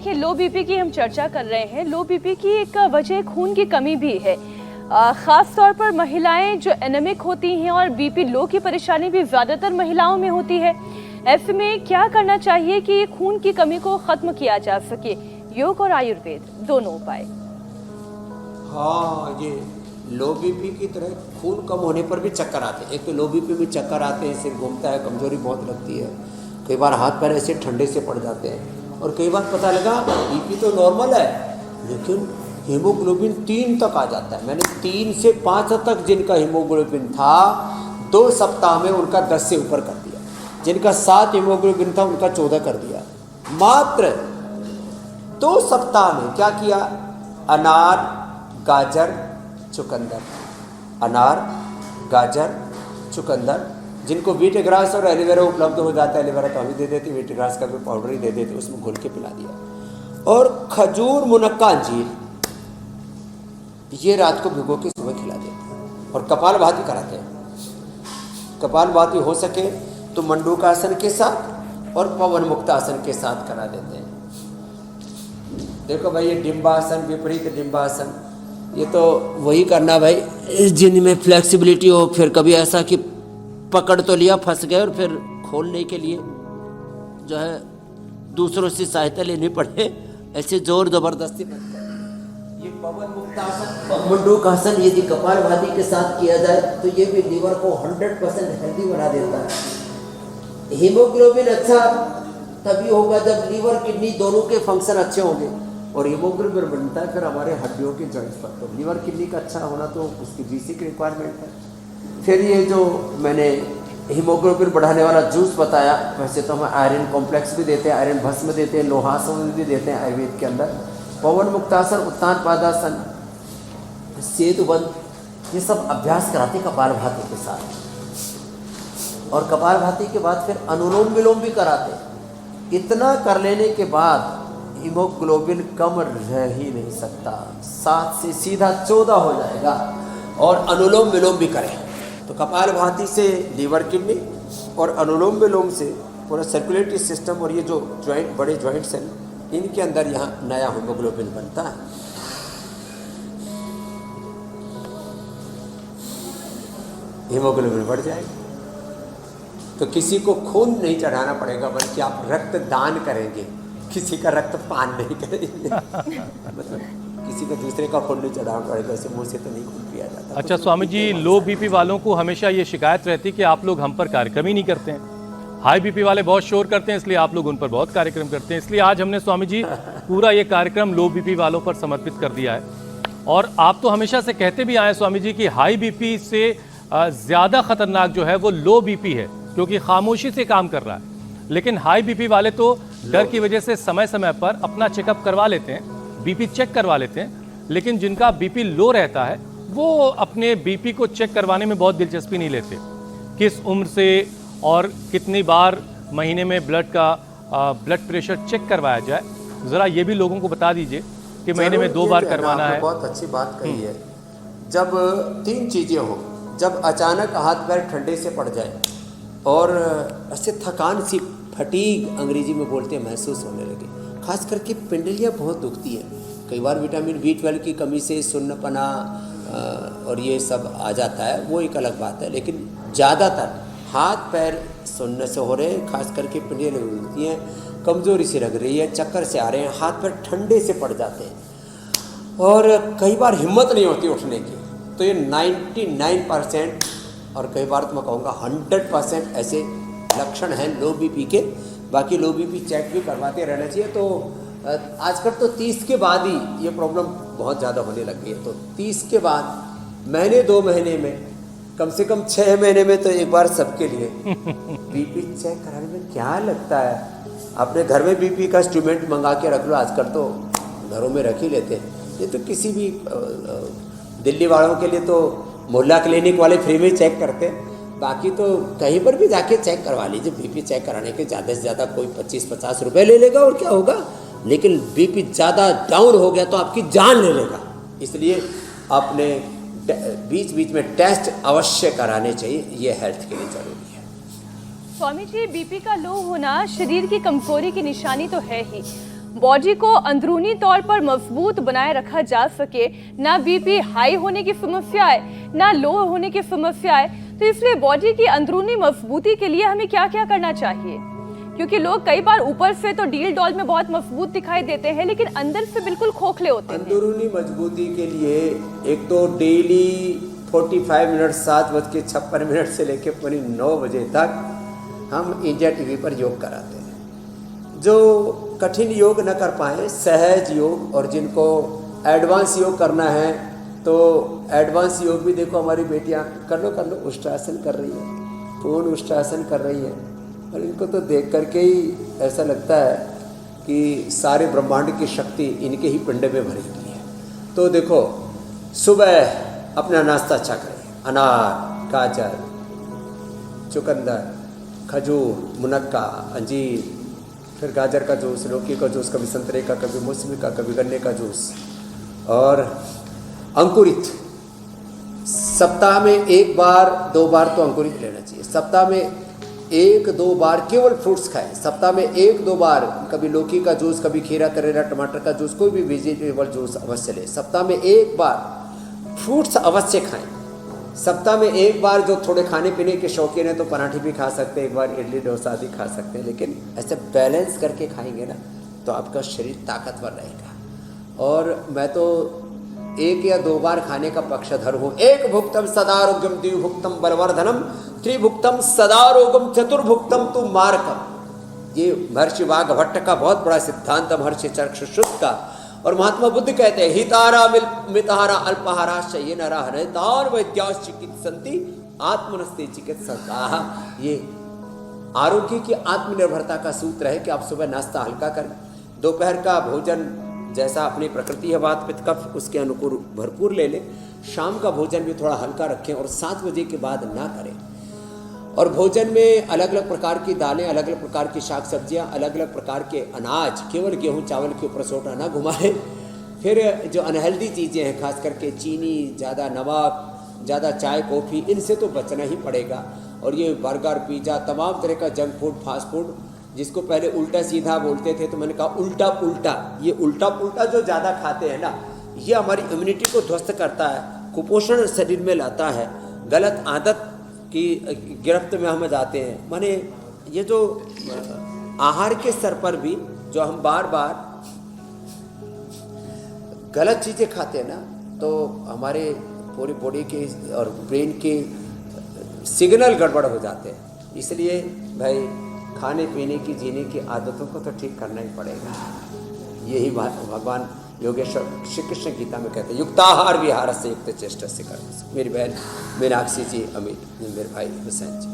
देखिए, लो बीपी की हम चर्चा कर रहे हैं। लो बीपी की एक वजह खून की कमी भी है। खास तौर पर महिलाएं जो एनेमिक होती हैं और बीपी लो की परेशानी भी ज़्यादातर महिलाओं में होती है। ऐसे में क्या करना चाहिए कि खून की कमी को खत्म किया जा सके? योग और आयुर्वेद दोनों उपाय। हाँ, ये लो बीपी की तरह खून कम होने पर भी चक्कर आते हैं। एक तो लो बीपी में चक्कर आते हैं, सिर घूमता है, कमजोरी बहुत लगती है, कई बार हाथ पैर ऐसे ठंडे से पड़ जाते हैं, और कई बार पता लगा बीपी तो नॉर्मल है लेकिन हीमोग्लोबिन 3 तक आ जाता है। मैंने 3 से 5 तक जिनका हीमोग्लोबिन था 2 सप्ताह में उनका 10 से ऊपर कर दिया, जिनका 7 हीमोग्लोबिन था उनका 14 कर दिया। मात्र 2 सप्ताह में क्या किया? अनार, गाजर, चुकंदर, अनार, गाजर, चुकंदर, जिनको वीट ग्रास और एलोवेरा उपलब्ध हो जाता है, एलोवेरा तो अभी दे देते, वीट ग्रास का भी पाउडर ही दे देते, उसमें घोल के पिला दिया। और खजूर, मुनक्का, अंजीर, ये रात को भिगो के सुबह खिला देते हैं। और कपालभाति कराते हैं। कपालभाति हो सके तो मंडूकासन के साथ और पवन मुक्तासन के साथ करा देते हैं। देखो भाई, ये डिम्बासन, विपरीत डिम्बासन, ये तो वही करना भाई जिनमें फ्लेक्सिबिलिटी हो। फिर कभी ऐसा कि पकड़ तो लिया, फंस गए, और फिर खोलने के लिए जो है दूसरों से सहायता लेनी पड़े, ऐसे जोर जबरदस्ती मत करो। ये पवन मुक्तासन, मंडूकासन यदि कपालभाति के साथ किया जाए तो ये भी लीवर को 100% हेल्दी बना देता है। हीमोग्लोबिन अच्छा तभी होगा जब लीवर किडनी दोनों के फंक्शन अच्छे होंगे, और हीमोग्लोबिन बनता है फिर हमारे हड्डियों के जॉइंट्स पर। तो लीवर किडनी का अच्छा होना तो उसकी बेसिक रिक्वायरमेंट है। फिर ये जो मैंने हीमोग्लोबिन बढ़ाने वाला जूस बताया, वैसे तो हम आयरन कॉम्प्लेक्स भी देते हैं, आयरन भस्म देते हैं, लोहासन भी देते हैं आयुर्वेद के अंदर। पवन मुक्तासन, उत्तान पादासन, सेतुबंध, ये सब अभ्यास कराते कपालभाति के साथ। और कपालभाति के बाद फिर अनुलोम विलोम भी कराते। इतना कर लेने के बाद हीमोग्लोबिन कम रह ही नहीं सकता, 7 से सीधा 14 हो जाएगा। और अनुलोम विलोम भी करें तो कपालभाति से लीवर किडनी, और अनुलोम विलोम से पूरा सर्कुलेटरी सिस्टम, और ये जो जॉइंट, बड़े जॉइंट्स हैं, इनके अंदर यहाँ नया हीमोग्लोबिन बनता है। हीमोग्लोबिन बढ़ जाएगा तो किसी को खून नहीं चढ़ाना पड़ेगा, बल्कि आप रक्त दान करेंगे, किसी का रक्त पान नहीं करेंगे। मतलब किसी को दूसरे का खून नहीं चढ़ाना पड़ेगा, ऐसे मुंह से तो नहीं खून पिया जाता। अच्छा स्वामी जी, लो बीपी वालों को हमेशा ये शिकायत रहती है कि आप लोग हम पर कार्यक्रम ही नहीं करते हैं। हाई बीपी वाले बहुत शोर करते हैं, इसलिए आप लोग उन पर बहुत कार्यक्रम करते हैं। इसलिए आज हमने स्वामी जी पूरा ये कार्यक्रम लो बीपी वालों पर समर्पित कर दिया है। और आप तो हमेशा से कहते भी आए स्वामी जी कि हाई बीपी से ज़्यादा खतरनाक जो है वो लो बीपी है, क्योंकि खामोशी से काम कर रहा है। लेकिन हाई बीपी वाले तो डर की वजह से समय समय पर अपना चेकअप करवा लेते हैं, बीपी चेक करवा लेते हैं, लेकिन जिनका बीपी लो रहता है वो अपने बीपी को चेक करवाने में बहुत दिलचस्पी नहीं लेते। किस उम्र से और कितनी बार महीने में ब्लड प्रेशर चेक करवाया जाए, ज़रा ये भी लोगों को बता दीजिए कि महीने में 2 बार करवाना है। बहुत अच्छी बात कही है। जब 3 चीज़ें हो, जब अचानक हाथ पैर ठंडे से पड़ जाए और ऐसे थकान सी, फटीग अंग्रेजी में बोलते हैं, महसूस होने लगे, खास करके पिंडलियाँ बहुत दुखती हैं। कई बार विटामिन B12 की कमी से सुन्नपना और ये सब आ जाता है, वो एक अलग बात है। लेकिन ज़्यादातर हाथ पैर सुन्न से हो रहे हैं, खास करके पिंडलियाँ दुखती हैं, कमज़ोरी से लग रही है, चक्कर से आ रहे हैं, हाथ पैर ठंडे से पड़ जाते हैं, और कई बार हिम्मत नहीं होती उठने की। तो ये 99% और कई बार तो मैं कहूँगा 100% ऐसे लक्षण हैं लो बीपी के। बाकी लो बीपी चेक भी करवाते रहना चाहिए। तो आजकल तो 30 के बाद ही ये प्रॉब्लम बहुत ज़्यादा होने लग गई है। तो 30 के बाद महीने 2 महीने में, कम से कम 6 महीने में तो एक बार सबके लिए बीपी चेक कराने में क्या लगता है। अपने घर में बीपी का इंस्ट्रूमेंट मंगा के रख लो, आजकल तो घरों में रख ही लेते हैं। ये तो किसी भी दिल्ली वालों के लिए तो मोहल्ला क्लिनिक वाले फ्री में चेक करते हैं। बाकी तो कहीं पर भी जाके चेक करवा लीजिए। बीपी चेक कराने के ज़्यादा से ज़्यादा कोई 25-50 रुपये ले लेगा, और क्या होगा। लेकिन बीपी ज़्यादा डाउन हो गया तो आपकी जान ले लेगा। इसलिए अपने बीच बीच में टेस्ट अवश्य कराने चाहिए, ये हेल्थ के लिए ज़रूरी है। स्वामी जी, बीपी का लो होना शरीर की कमजोरी की निशानी तो है ही, बॉडी को अंदरूनी तौर पर मजबूत बनाए रखा जा सके, ना बीपी हाई होने की समस्या है ना लो होने की समस्या है। तो इसलिए बॉडी की अंदरूनी मजबूती के लिए हमें क्या क्या करना चाहिए? क्योंकि लोग कई बार ऊपर से तो डील डॉल में बहुत मजबूत दिखाई देते हैं, लेकिन अंदर से बिल्कुल खोखले होते हैं। अंदरूनी मजबूती के लिए एक तो डेली 45 मिनट 7:56 से लेकर पूरी 9 बजे तक हम इंडिया टीवी पर योग कराते हैं। जो कठिन योग न कर पाए, सहज योग, और जिनको एडवांस योग करना है तो एडवांस योग भी देखो हमारी बेटियां कर लो उष्ट्रासन कर रही है, पूर्ण उष्ट्रासन कर रही है, और इनको तो देख करके ही ऐसा लगता है कि सारे ब्रह्मांड की शक्ति इनके ही पिंड में भरी हुई है। तो देखो सुबह अपना नाश्ता अच्छा करें, अनार, गाजर, चुकंदर, खजूर, मुनक्का, अंजीर, फिर गाजर का जूस, लौकी का जूस, कभी संतरे का, कभी मौसमी का, कभी गन्ने का जूस, और अंकुरित सप्ताह में 1 बार 2 बार तो अंकुरित लेना चाहिए। सप्ताह में 1-2 बार केवल फ्रूट्स खाएं। सप्ताह में 1-2 बार कभी लौकी का जूस, कभी खीरा, करेला, टमाटर का जूस, कोई भी वेजिटेबल जूस अवश्य लें। सप्ताह में 1 बार फ्रूट्स अवश्य खाएं। सप्ताह में 1 बार जो थोड़े खाने पीने के शौकीन है तो पराठे भी खा सकते हैं, 1 बार इडली डोसा भी खा सकते हैं, लेकिन ऐसे बैलेंस करके खाएंगे ना तो आपका शरीर ताकतवर रहेगा। और मैं तो 1 या 2 बार खाने का पक्षधर हूँ। 1 भुक्तम सदारोग्यम, 2 भुक्तम बलवर्धनम, 3 भुक्तम सदारोगम, 4 भुक्तम तु मारकम। ये महर्षि वाघभट्ट का बहुत बड़ा सिद्धांत, महर्षि चरकशुश्रुत का। और महात्मा बुद्ध कहते हैं हितारा मिताहारा अल्पाहाराश्च ये नरा हृतान वैद्याश्च चिकित्सन्ति आत्मनस्ते चिकित्सकाः। ये आरोग्य की आत्मनिर्भरता का सूत्र है कि आप सुबह नाश्ता हल्का करें, दोपहर का भोजन जैसा अपनी प्रकृति है वात पित्त कफ उसके अनुकूल भरपूर ले लें, शाम का भोजन भी थोड़ा हल्का रखें और 7 बजे के बाद ना करें। और भोजन में अलग अलग प्रकार की दालें, अलग अलग प्रकार की शाक सब्जियां, अलग अलग प्रकार के अनाज, केवल गेहूं चावल के ऊपर सोटा ना घुमाएं। फिर जो अनहेल्दी चीज़ें हैं, खास करके चीनी, ज़्यादा नमक, ज़्यादा चाय कॉफ़ी, इनसे तो बचना ही पड़ेगा। और ये बर्गर, पिज़्ज़ा, तमाम तरह का जंक फूड, फास्ट फूड, जिसको पहले उल्टा सीधा बोलते थे, तो मैंने कहा उल्टा पुल्टा, ये उल्टा पुल्टा जो ज़्यादा खाते हैं ना, ये हमारी इम्यूनिटी को ध्वस्त करता है, कुपोषण शरीर में लाता है, गलत आदत की गिरफ्त में हम जाते हैं। माने ये जो आहार के स्तर पर भी जो हम बार बार गलत चीज़ें खाते हैं ना, तो हमारे पूरी बॉडी के और ब्रेन के सिग्नल गड़बड़ हो जाते हैं। इसलिए भाई खाने पीने की, जीने की आदतों को तो ठीक करना ही पड़ेगा। यही बात भगवान योगेश्वर श्री कृष्ण गीता में कहते हैं युक्ताहार विहार से युक्त चेष्टा से कर। मेरी बहन मीनाक्षी जी, अमित, मेरे भाई हुसैन जी।